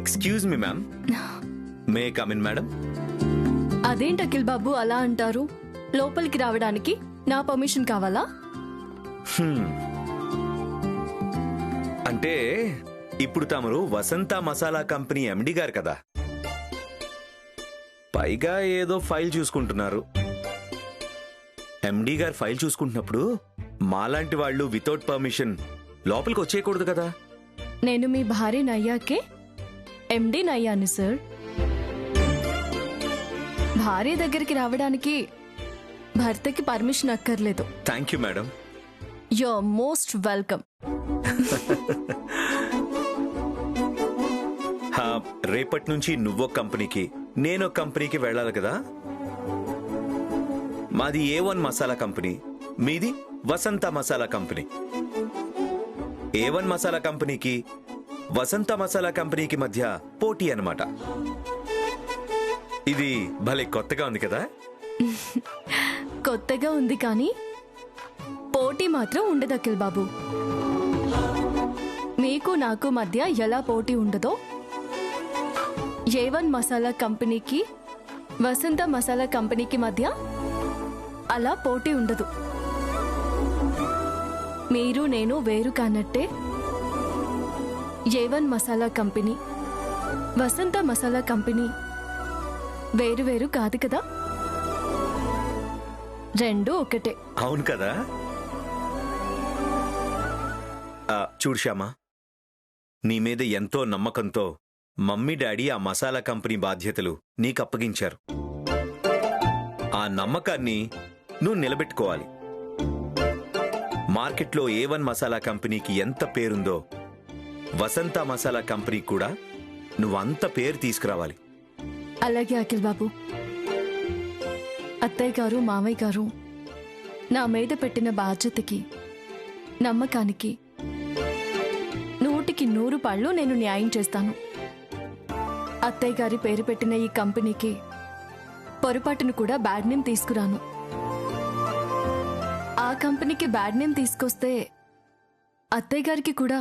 Excuse me ma'am, may come in madam? అదేంటి అఖిల్ బాబు అలా అంటారు? లోపలికి రావడానికి నా పర్మిషన్ కావాలా? అంటే ఇప్పుడు తమరు వసంత మసాలా కంపెనీ ఎండి గారు కదా, పైగా ఏదో ఫైల్ చూసుకుంటున్నారు. ఎండి గారు ఫైల్ చూసుకుంటున్నప్పుడు మాలాంటి వాళ్ళు వితౌట్ పర్మిషన్ లోపలికి వచ్చేయకూడదు కదా. నేను మీ భార్య నయ్యాకే ఎండి నయ్యాను సార్. భార్య దగ్గరికి రావడానికి భర్తకి పర్మిషన్ అక్కర్లేదు. Thank you madam. You are most welcome. రేపటి నుంచి నువ్వో కంపెనీకి నేనో కంపెనీకి వెళ్ళాలి కదా. మాది A1 మసాలా కంపెనీ, మీది వసంత మసాలా కంపెనీ. A1 మసాలా కంపెనీకి వసంత మసాలా కంపెనీకి మధ్య పోటీ అన్నమాట. ఇది భలే కొత్తగా ఉంది కదా. కొత్తగా ఉంది కానీ పోటీ మాత్రం ఉండదు అఖిల్ బాబు. మీకు నాకు మధ్య ఎలా పోటీ ఉండదో A1 మసాలా కంపెనీకి వసంత మసాలా కంపెనీకి మధ్య అలా పోటీ ఉండదు. మీరు నేను వేరు కానట్టే A1 మసాలా కంపెనీ వసంత మసాలా కంపెనీ వేరు వేరు కాదు కదా, రెండు ఒకటే. అవును కదా. చూడు శ్యామా, నీ మీద ఎంతో నమ్మకంతో మమ్మీ డాడీ ఆ మసాలా కంపెనీ బాధ్యతలు నీకు అప్పగించారు. ఆ నమ్మకాన్ని నువ్వు నిలబెట్టుకోవాలి. మార్కెట్లో A1 మసాలా కంపెనీకి ఎంత పేరుందో వసంత మసాలా కంపెనీ కూడా నువ్వు అంత పేరు తీసుకురావాలి. అలాగే అఖిల్ బాబు. అత్తయ్య గారు మామయ్య గారు నా మీద పెట్టిన బాధ్యతకి నమ్మకానికి 100కి 100 పాళ్ళు నేను న్యాయం చేస్తాను. అత్తయ్య గారి పేరు పెట్టిన ఈ కంపెనీకి పొరపాటును కూడా బ్యాడ్ నేమ్ తీసుకురాను. ఆ కంపెనీకి బ్యాడ్ నేమ్ తీసుకొస్తే అత్తయ్య గారికి కూడా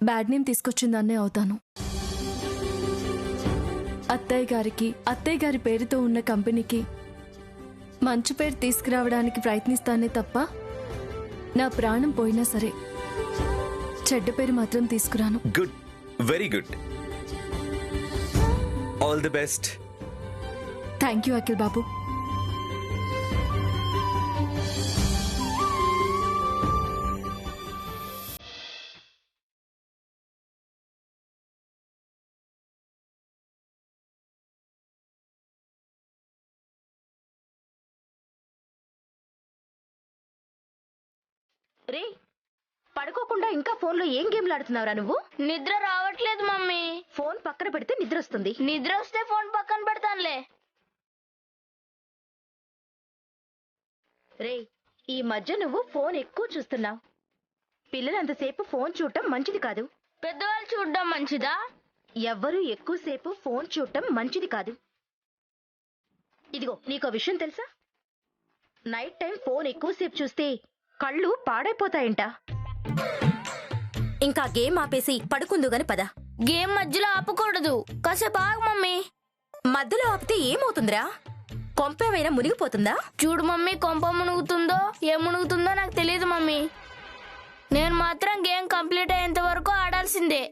బ్యాడ్ నేమ్ తీసుకొచ్చిందాన్నే అవుతాను. అత్తయ్య గారి పేరుతో ఉన్న కంపెనీకి మంచి పేరు తీసుకురావడానికి ప్రయత్నిస్తానే తప్ప నా ప్రాణం పోయినా సరే చెడ్డ పేరు మాత్రం తీసుకురాను. Good, very good. All the best. Thank you Akhil Babu. రే, పడుకోకుండా ఇంకా ఫోన్లో ఏం గేమ్లు ఆడుతున్నావురా నువ్వు? నిద్ర రావట్లేదు మమ్మీ. ఫోన్ పక్కన పెడితే నిద్ర వస్తుంది. నిద్ర వస్తే ఫోన్ పక్కన పెడతానులే. రే, ఈ మధ్య నువ్వు ఫోన్ ఎక్కువ చూస్తున్నావు. పిల్లలంతసేపు ఫోన్ చూడటం మంచిది కాదు. పెద్దవాళ్ళు చూడడం మంచిదా? ఎవ్వరూ ఎక్కువసేపు ఫోన్ చూడటం మంచిది కాదు. ఇదిగో నీకో విషయం తెలుసా? నైట్ టైం ఫోన్ ఎక్కువసేపు చూస్తే కళ్ళు పాడైపోతాయంట. ఇంకా గేమ్ ఆపేసి పడుకుందు గాని పద. గేమ్ మధ్యలో ఆపకూడదు, కాసేపు ఆగు మమ్మీ. మధ్యలో ఆపితే ఏమవుతుందిరా? కొంపేమైనా మునిగిపోతుందా? చూడు మమ్మీ, కొంప మునుగుతుందో ఏం మునుగుతుందో నాకు తెలియదు మమ్మీ. నేను మాత్రం గేమ్ కంప్లీట్ అయ్యేంత వరకు ఆడాల్సిందే.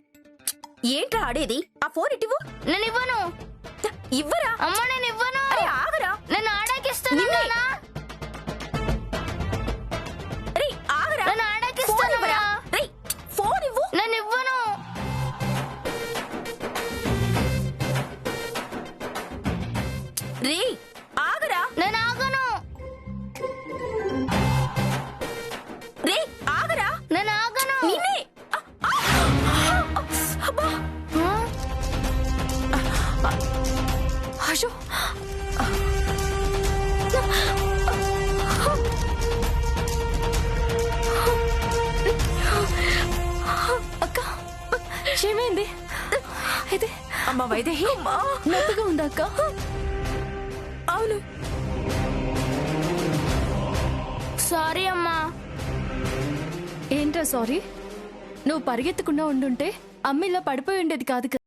ఏంట్రా ఆడేది? ఆ ఫోన్ ఇటివు. నేను ఇవ్వను. ఇవ్వరా? అమ్మ నేను ఇవ్వను. ఆగరా, నేను ఆడాకిస్తాను. నేను ఇవ్వను. రే ఆగరా. నేను ఆగను. రే ఆగరా. నేను ఆగను. నిన్నే. అయ్యో, అక్క ఏమైంది? ఇది అమ్మ వైదేహి, నొప్పిగా ఉందా అక్క? అవును. సారీ అమ్మా. ఏంట్రా సారీ? నువ్వు పరిగెత్తకుండా ఉండుంటే అమ్మ ఇలా పడిపోయి ఉండేది కాదు కదా.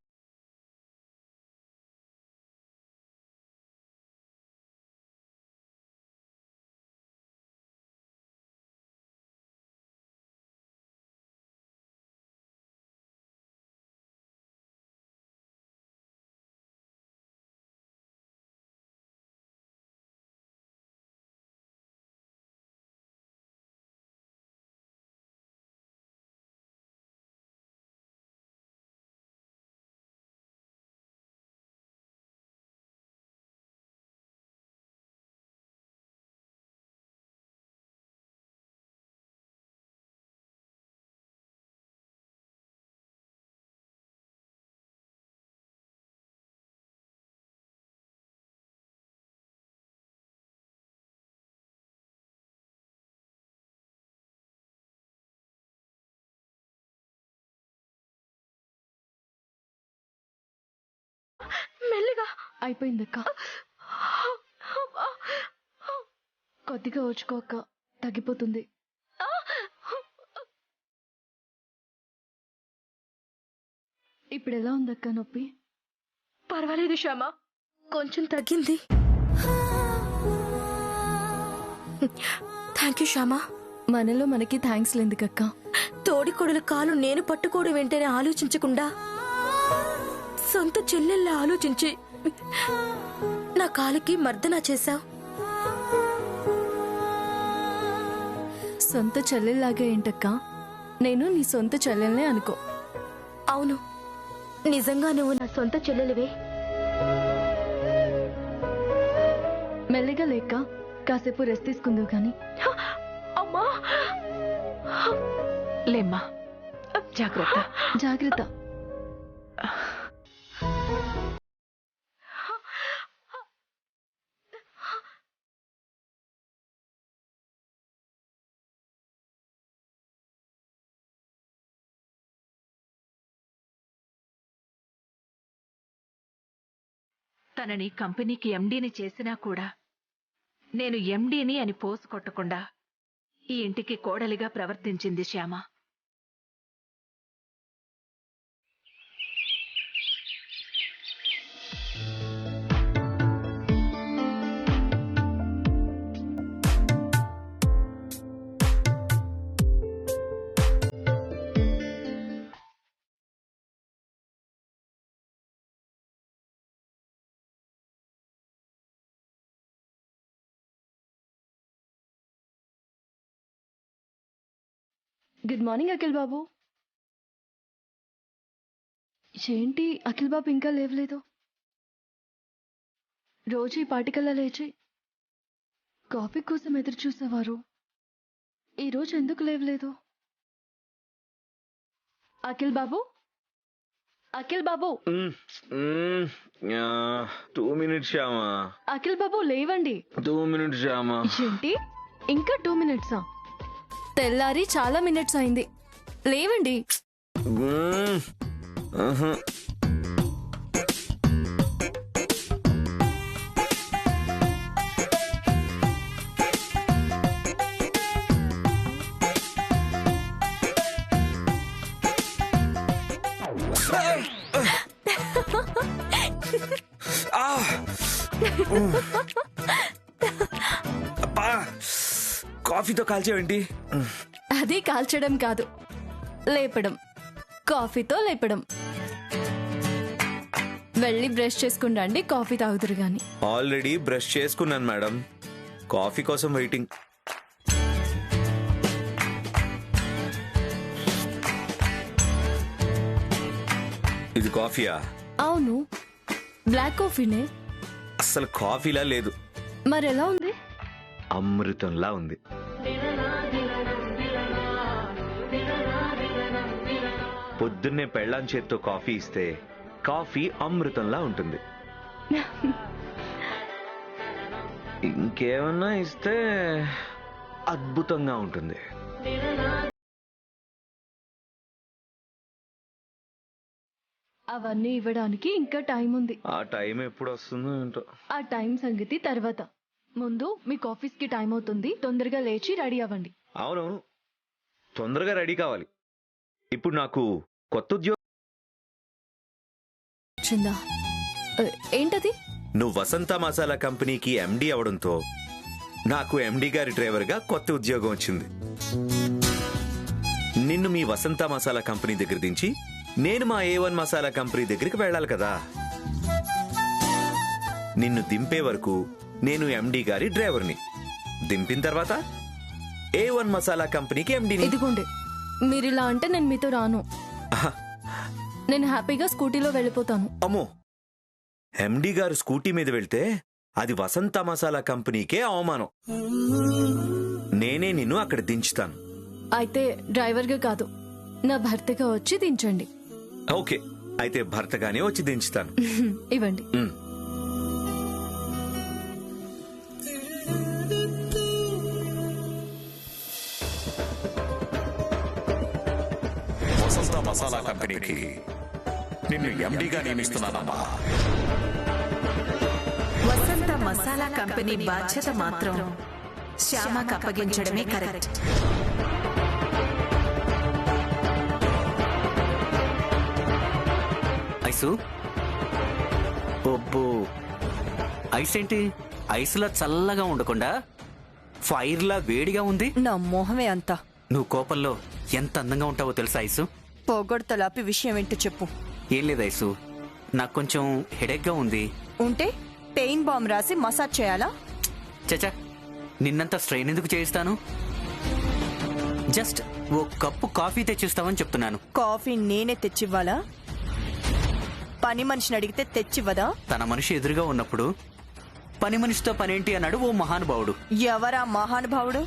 మెల్లిగా. అయిపోయిందక్క. కొద్దిగా ఓచుకోక తగ్గిపోతుంది. ఇప్పుడు ఎలా ఉందక్క నొప్పి? పర్వాలేదు శ్యామ, కొంచెం తగ్గింది. Thank you Shyama. మనలో మనకి థ్యాంక్స్ లేందుకక్క. తోడికొడుల కాలు నేను పట్టుకోవడం వెంటనే ఆలోచించకుండా సొంత చెల్లెల్లా ఆలోచించి నా కాలుకి మర్దన చేశావు. సొంత చెల్లెల్లాగా ఏంటక్క? నేను నీ సొంత చెల్లెల్నే అనుకో. అవును, నిజంగా నువ్వు నా సొంత చెల్లెలివే. మెల్లిగా లేక కాసేపు రెస్ట్ తీసుకుందావు గాని. అమ్మా, లేమ్మా, జాగ్రత్త. జాగ్రత్త. తనని కంపెనీకి ఎండీని చేసినా కూడా నేను ఎండీని అని పోసు కొట్టకుండా ఈ ఇంటికి కోడలిగా ప్రవర్తించింది శ్యామ. గుడ్ మార్నింగ్ అఖిల్ బాబు. ఏంటి అఖిల్ బాబు ఇంకా లేవలేదు? రోజు ఈ పాటికల్లా లేచి కాఫీ కోసం ఎదురు చూసేవారు. ఈరోజు ఎందుకు లేవలేదు? అఖిల్ బాబు, అఖిల్ బాబు, 2 minutes శ్యామా. అఖిల్ బాబు లేవండి. 2 minutes శ్యామా. ఏంటి ఇంకా 2 minutesా? తెల్లారి చాలా మినిట్స్ అయింది. లేవండి. కాఫీతో కాల్చేవేంటి? అది కాల్చడం కాదు, లేపడం. కాఫీతో లేపడం. వెళ్ళి బ్రష్ చేసుకుని రండి, కాఫీ తాగుదురు గాని. ఆల్రెడీ బ్రష్ చేసుకున్నాను మేడం. కాఫీ కోసం వెయిటింగ్. ఇది కాఫీయా? అవును, బ్లాక్ కాఫీనే. అసలు కాఫీలా లేదు. మరెలా ఉంది? అమృతంలా ఉంది. పొద్దున్నే పెళ్ళాం చేత్తో కాఫీ ఇస్తే కాఫీ అమృతంలా ఉంటుంది. ఇంకేమన్నా ఇస్తే అద్భుతంగా ఉంటుంది. అవన్నీ ఇవ్వడానికి ఇంకా టైం ఉంది. ఆ టైం ఎప్పుడు వస్తుందో ఏంటో. ఆ టైం సంగతి తర్వాత. ముందు మీకు ఆఫీస్కి టైం అవుతుంది, తొందరగా లేచి రెడీ అవ్వండి. అవునవును, తొందరగా రెడీ కావాలి. ఇప్పుడు నాకు కొత్త ఉద్యోగం వచ్చిందా? ఏంటది? నువ్వు వసంత మసాలా కంపెనీకి ఎండి అవడంతో నాకు ఎండి గారి డ్రైవర్గా కొత్త ఉద్యోగం వచ్చింది. నిన్ను మీ వసంత మసాలా కంపెనీ దగ్గర దించి నేను మా A1 మసాలా కంపెనీ దగ్గరికి వెళ్ళాలి కదా. నిన్ను దింపే వరకు నేను ఎండి గారి డ్రైవర్ని. దింపిన తర్వాత A1 మసాలా కంపెనీకి ఎండిని. ఇదిగోండి, మీరిలా అంటే నేను మీతో రాను. నేను హ్యాపీగా స్కూటీలో వెళ్ళిపోతాను. అమ్మో, ఎండి గారు స్కూటీ మీద వెళ్తే అది వసంత మసాలా కంపెనీకే అవమానం. నేనే నిన్ను అక్కడ దించుతాను. అయితే డ్రైవర్గా కాదు, నా భర్తగా వచ్చి దించండి. ఓకే, అయితే భర్తగానే వచ్చి దించుతాను. ఇవ్వండి. వసంత మసాలా కంపెనీకి నిన్ను ఎండీగా నియమిస్తున్నానమ్మా. వసంత మసాలా కంపెనీ బాధ్యత మాత్రం శ్యామకు అప్పగించడమే కరెక్ట్. ఐసు ఒబ్బో, ఐస్ ఏంటి ఐసులా చల్లగా ఉండకుండా ఫైర్లా వేడిగా ఉంది. నా మొహమే అంతా. నువ్వు కోపంలో ఎంత అందంగా ఉంటావో తెలుసా ఐసు? పొగొడతలాపి విషయం ఏంటో చెప్పు. ఏం లేదు ఐసు, నాకు కొంచెం హెడేక్గా ఉంది. ఉంటే పెయిన్ బాంబ్ రాసి మసాజ్ చేయాలా? చచా, నిన్నంత స్ట్రెయిన్ ఎందుకు చేయిస్తాను? జస్ట్ ఓ కప్పు కాఫీ తెచ్చిస్తావని చెప్తున్నాను. కాఫీ నేనే తెచ్చివ్వాలా? పని మనిషిని అడిగితే తెచ్చివ్వదా? తన మనిషి ఎదురుగా ఉన్నప్పుడు పని మనిషితో పనేంటి అన్నాడు ఓ మహానుభావుడు. ఎవరా మహానుభావుడు?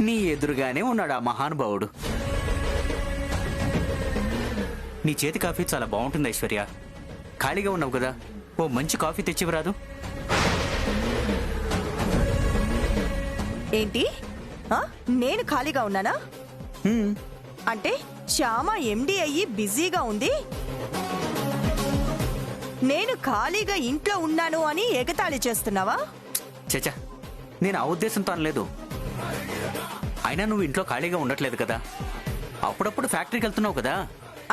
నీ ఎదురుగానే ఉన్నాడు ఆ మహానుభావుడు. నీ చేతి కాఫీ చాలా బాగుంటుంది ఐశ్వర్య. ఖాళీగా ఉన్నావు కదా, ఓ మంచి కాఫీ తెచ్చివరాదు? ఏంటి? నేను ఖాళీగా ఉన్నానా? అంటే శ్యామ ఎండి అయ్యి బిజీగా ఉంది, నేను ఖాళీగా ఇంట్లో ఉన్నాను అని ఎగతాళి చేస్తున్నావా? చచా, నేను ఆ ఉద్దేశంతో అనలేదు. అయినా నువ్వు ఇంట్లో ఖాళీగా ఉండట్లేదు కదా, అప్పుడప్పుడు ఫ్యాక్టరీకి వెళ్తున్నావు కదా.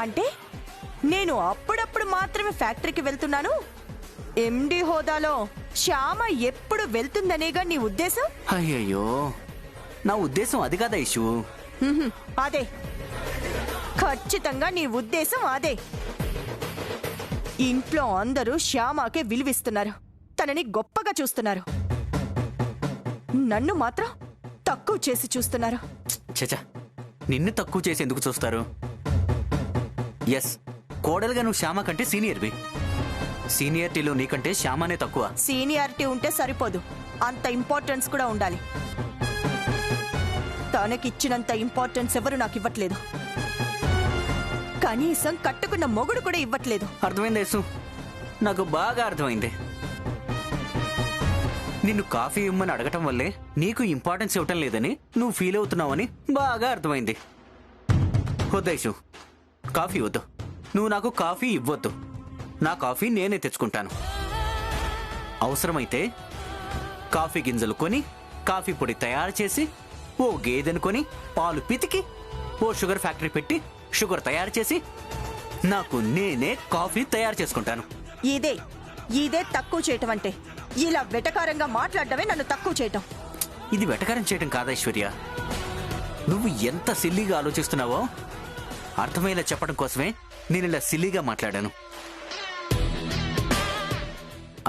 అంటే నేను అప్పుడప్పుడు మాత్రమే ఫ్యాక్టరీకి వెళ్తున్నాను, ఎండి హోదాలో శ్యామ ఎప్పుడు వెళ్తుందనేగా నీ ఉద్దేశం? అయ్యయ్యో, నా ఉద్దేశం అది కాదా ఇష్యూ. అదే, ఖచ్చితంగా నీ ఉద్దేశం అదే. ఇంట్లో అందరూ శ్యామకే విలువిస్తున్నారు, తనని గొప్పగా చూస్తున్నారు, నన్ను మాత్రం తక్కువ చేసి చూస్తున్నారు. చచా, నిన్ను తక్కువ చేసి ఎందుకు చూస్తారు? ఎస్, కోడలుగా నువ్వు శ్యామ కంటే సీనియర్వి. సీనియారిటీలో నీకంటే శ్యామనే తక్కువ. సీనియారిటీ ఉంటే సరిపోదు, అంత ఇంపార్టెన్స్ కూడా ఉండాలి. తనకిచ్చినంత ఇంపార్టెన్స్ ఎవరు నాకు ఇవ్వట్లేదు, కనీసం కట్టుకున్న మొగుడు కూడా ఇవ్వట్లేదు. అర్థమైంది యేసు, నాకు బాగా అర్థమైంది. నిన్ను కాఫీ ఇమ్మని అడగటం వల్లే నీకు ఇంపార్టెన్స్ ఇవ్వటం లేదని నువ్వు ఫీల్ అవుతున్నావని బాగా అర్థమైంది. వద్దు యేసు, కాఫీ వద్దు. నువ్వు నాకు కాఫీ ఇవ్వద్దు, నా కాఫీ నేనే తెచ్చుకుంటాను. అవసరమైతే కాఫీ గింజలు కొని, కాఫీ పొడి తయారు చేసి, ఓ గేదెను కొని పాలు పితికి, ఓ షుగర్ ఫ్యాక్టరీ పెట్టి షుగర్ తయారు చేసి నాకు నేనే కాఫీ తయారు చేసుకుంటాను. ఇదే తక్కువ చేయటం అంటే. ఇలా వెటకారంగా మాట్లాడటమే నన్ను తక్కువ చేయటం. ఇది వెటకారం చేయటం కాదా ఐశ్వర్య? నువ్వు ఎంత సిల్లీగా ఆలోచిస్తున్నావో అర్థమయ్యేలా చెప్పడం కోసమే నేను ఇలా సిల్లీగా మాట్లాడాను.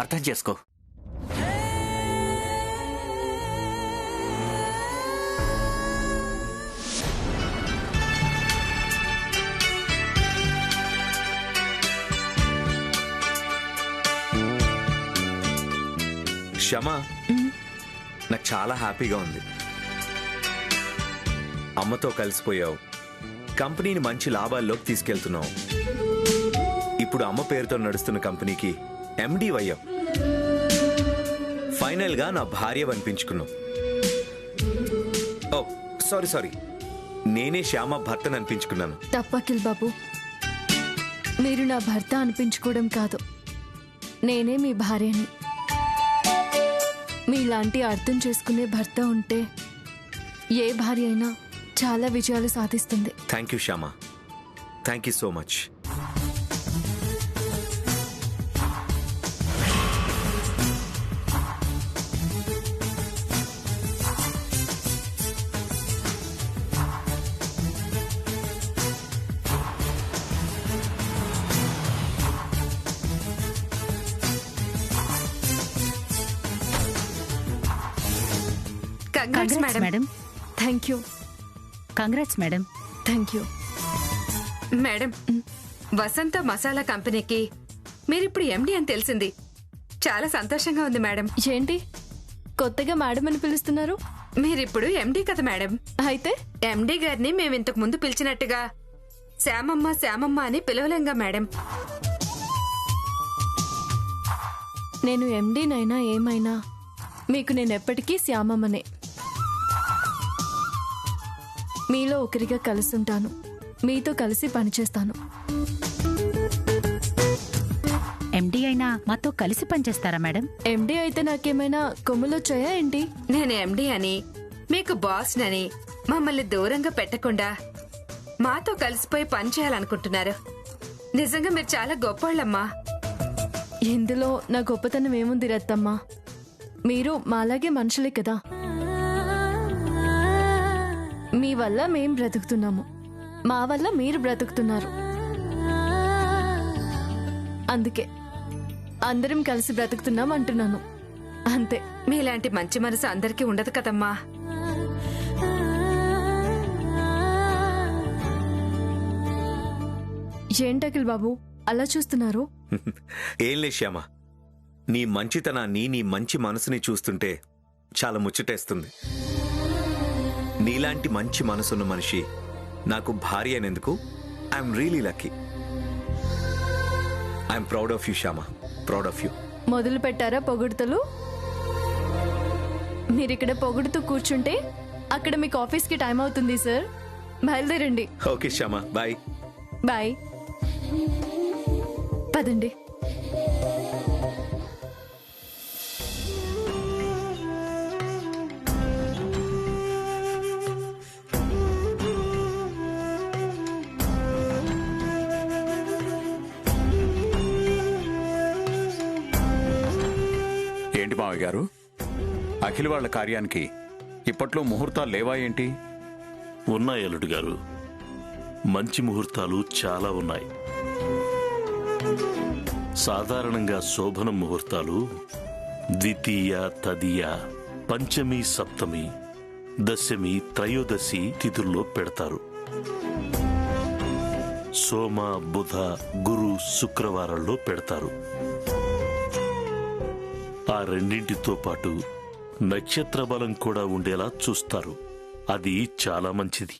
అర్థం చేసుకో. శ్యామ, నాకు చాలా హ్యాపీగా ఉంది. అమ్మతో కలిసిపోయావు, కంపెనీని మంచి లాభాల్లోకి తీసుకెళ్తున్నావు. ఇప్పుడు అమ్మ పేరుతో నడుస్తున్న కంపెనీకి ఎండి అయ్యావు. ఫైనల్ గా నా భార్య అనిపించుకున్నావు. ఓ సారీ, నేనే శ్యామ భర్తను అనిపించుకున్నాను. తప్పకిల్ బాబు, మీరు నా భర్త అనిపించుకోవడం కాదు, నేనే మీ భార్యని. మీలాంటి అర్థం చేసుకునే భర్త ఉంటే ఏ భార్య అయినా చాలా విజయాలు సాధిస్తుంది. Thank you Shyama, thank you so much. Congrats madam. Thank you. Congrats madam. Thank you madam. Vasanta Masala కంపెనీకి మీరిప్పుడు ఎండి అని తెలిసింది. చాలా సంతోషంగా ఉంది మేడం. ఏంటి కొత్తగా మేడం అని పిలుస్తున్నారు? మీరిప్పుడు ఎండి కదా మేడం. అయితే ఎండి గారిని మేము ఇంతకు ముందు పిలిచినట్టుగా శ్యామమ్మ అని పిలవలేంగా మేడం. నేను ఎండీనైనా ఏమైనా మీకు నేను ఎప్పటికీ శ్యామమ్మనే. మీలో ఒకరిగా కలుసుంటాను, మీతో కలిసి పనిచేస్తాను. ఎండి అయినా మాతో కలిసి పనిచేస్తారా మేడం? ఎండి అయితే నాకేమైనా కొమ్ములొచ్చాయా ఏంటి? నేను ఎండి అని మీకు బాస్నని మమ్మల్ని దూరంగా పెట్టకుండా మాతో కలిసిపోయి పని చేయాలనుకుంటున్నారు. నిజంగా మీరు చాలా గొప్పోళ్ళమ్మా. ఇందులో నా గొప్పతనం ఏముంది రత్తమ్మా? మీరు మాలాగే మనుషులే కదా. మీ వల్ల మేం బ్రతుకుతున్నాము, మా వల్ల మీరు బ్రతుకుతున్నారు. అందుకే అందరం కలిసి బ్రతుకుతున్నాం అంటున్నాను, అంతే. మీలాంటి మంచి మనసు అందరికీ ఉండదు కదమ్మా. ఏంటకిల్ బాబు అలా చూస్తున్నారు? ఏం లే శ్యామ, నీ మంచితనాన్ని, నీ మంచి మనసుని చూస్తుంటే చాలా ముచ్చటేస్తుంది. నీలాంటి మంచి మనసున్న మనిషి నాకు భార్య అయినందుకు I'm really lucky. I'm proud of you Shyama, proud of you. మొదలు పెట్టారా పొగుడుతలు? మీరిక్కడ పొగుడుతూ కూర్చుంటే అక్కడ మీకు ఆఫీస్కి టైం అవుతుంది సార్. బయలుదేరండి. Okay Shyama, bye. బాయ్. పదండి. ఏంటి మావయ్య గారు, అఖిల్ వాళ్ళ కార్యానికి ఇప్పట్లో ముహూర్తాలు లేవా ఏంటి? ఉన్నాయి అల్లుడు గారు, మంచి ముహూర్తాలు చాలా ఉన్నాయి. సాధారణంగా శోభన ముహూర్తాలు ద్వితీయ, తదియ, పంచమి, సప్తమి, దశమి, త్రయోదశి తిథుల్లో పెడతారు. సోమ, బుధ, గురు, శుక్రవారాల్లో పెడతారు. ఆ రెండింటితో పాటు నక్షత్ర బలం కూడా ఉండేలా చూస్తారు. అది చాలా మంచిది.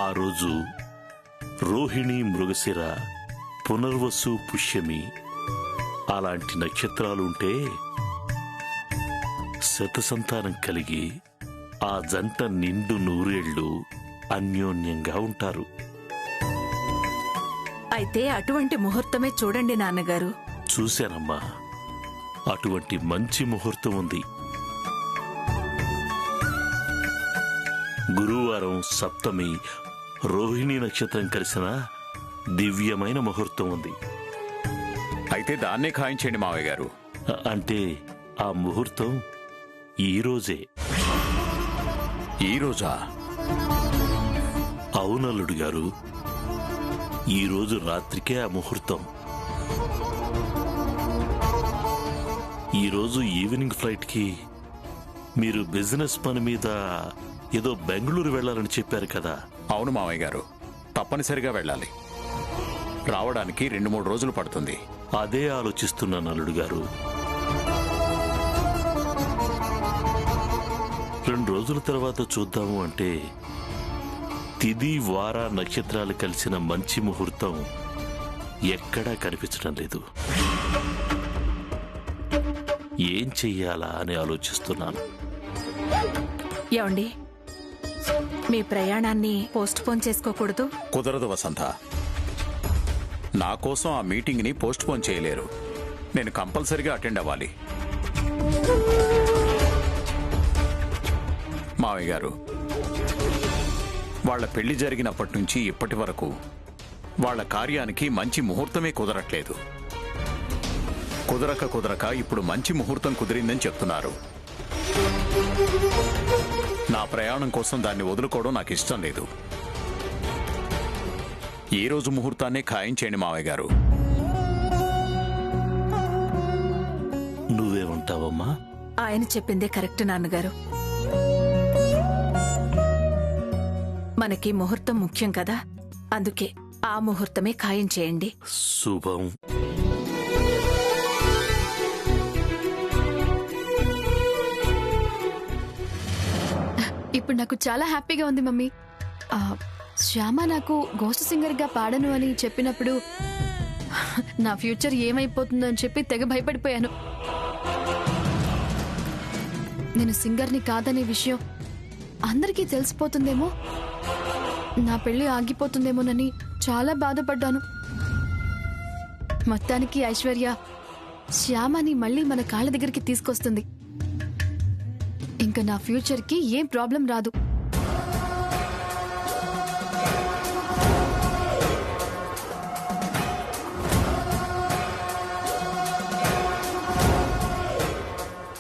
ఆ రోజు రోహిణి, మృగశిర, పునర్వసు, పుష్యమి అలాంటి నక్షత్రాలుంటే శతసంతానం కలిగి ఆ జంట నిండు నూరేళ్లు అన్యోన్యంగా ఉంటారు. అయితే అటువంటి ముహూర్తమే చూడండి నాన్నగారు. చూశానమ్మా, అటువంటి మంచి ముహూర్తం ఉంది. గురువారం సప్తమి రోహిణి నక్షత్రం కలిసిన దివ్యమైన ముహూర్తం ఉంది. అయితే దాన్నే ఖాయించండి మావయ్య గారు. అంటే ఆ ముహూర్తం ఈ రోజే. ఈ రోజా? అవునల్లుడు గారు, ఈ రోజు రాత్రికే ఆ ముహూర్తం. ఈరోజు ఈవినింగ్ ఫ్లైట్కి మీరు బిజినెస్ పని మీద ఏదో బెంగళూరు వెళ్లాలని చెప్పారు కదా? అవును మావయ్య గారు, తప్పనిసరిగా వెళ్ళాలి. రావడానికి 2-3 రోజులు పడుతుంది. అదే ఆలోచిస్తున్నాను అల్లుడు గారు. 2 రోజుల తర్వాత చూద్దాము అంటే తిథి, వార, నక్షత్రాలు కలిసిన మంచి ముహూర్తం ఎక్కడా కనిపించడం లేదు. ఏం చెయ్యాలా అని ఆలోచిస్తున్నాను. ఏమండి, మీ ప్రయాణాన్ని పోస్ట్ పోన్ చేసుకోకూడదు? కుదరదు వసంత. నా కోసం ఆ మీటింగ్ ని పోస్ట్ పోన్ చేయలేరు. నేను కంపల్సరిగా అటెండ్ అవ్వాలి. మావయ్య గారు, వాళ్ల పెళ్లి జరిగినప్పటి నుంచి ఇప్పటి వరకు వాళ్ల కార్యానికి మంచి ముహూర్తమే కుదరట్లేదు. కుదరక ఇప్పుడు మంచి ముహూర్తం కుదిరిందని చెప్తున్నారు. నా ప్రయాణం కోసం దాన్ని వదులుకోవడం నాకు ఇష్టం లేదు. ఈ రోజు ముహూర్తాన్నే ఖాయించేయండి మావయ్య గారు. నువ్వేమంటావమ్మా? ఆయన చెప్పిందే కరెక్ట్ నాన్నగారు. మనకి ముహూర్తం ముఖ్యం కదా, అందుకే ఆ ముహూర్తమే ఖాయం చేయండి. శుభం. ఇప్పుడు నాకు చాలా హ్యాపీగా ఉంది మమ్మీ. శ్యామ నాకు గోస్ట్ సింగర్గా పాడను అని చెప్పినప్పుడు నా ఫ్యూచర్ ఏమైపోతుందో అని చెప్పి తెగ భయపడిపోయాను. నేను సింగర్ని కాదనే విషయం అందరికీ తెలిసిపోతుందేమో, నా పెళ్లి ఆగిపోతుందేమోనని చాలా బాధపడ్డాను. మొత్తానికి ఐశ్వర్య శ్యామని మళ్ళీ మన కాళ్ళ దగ్గరికి తీసుకొస్తుంది. ఇంకా నా ఫ్యూచర్కి ఏం ప్రాబ్లం రాదు.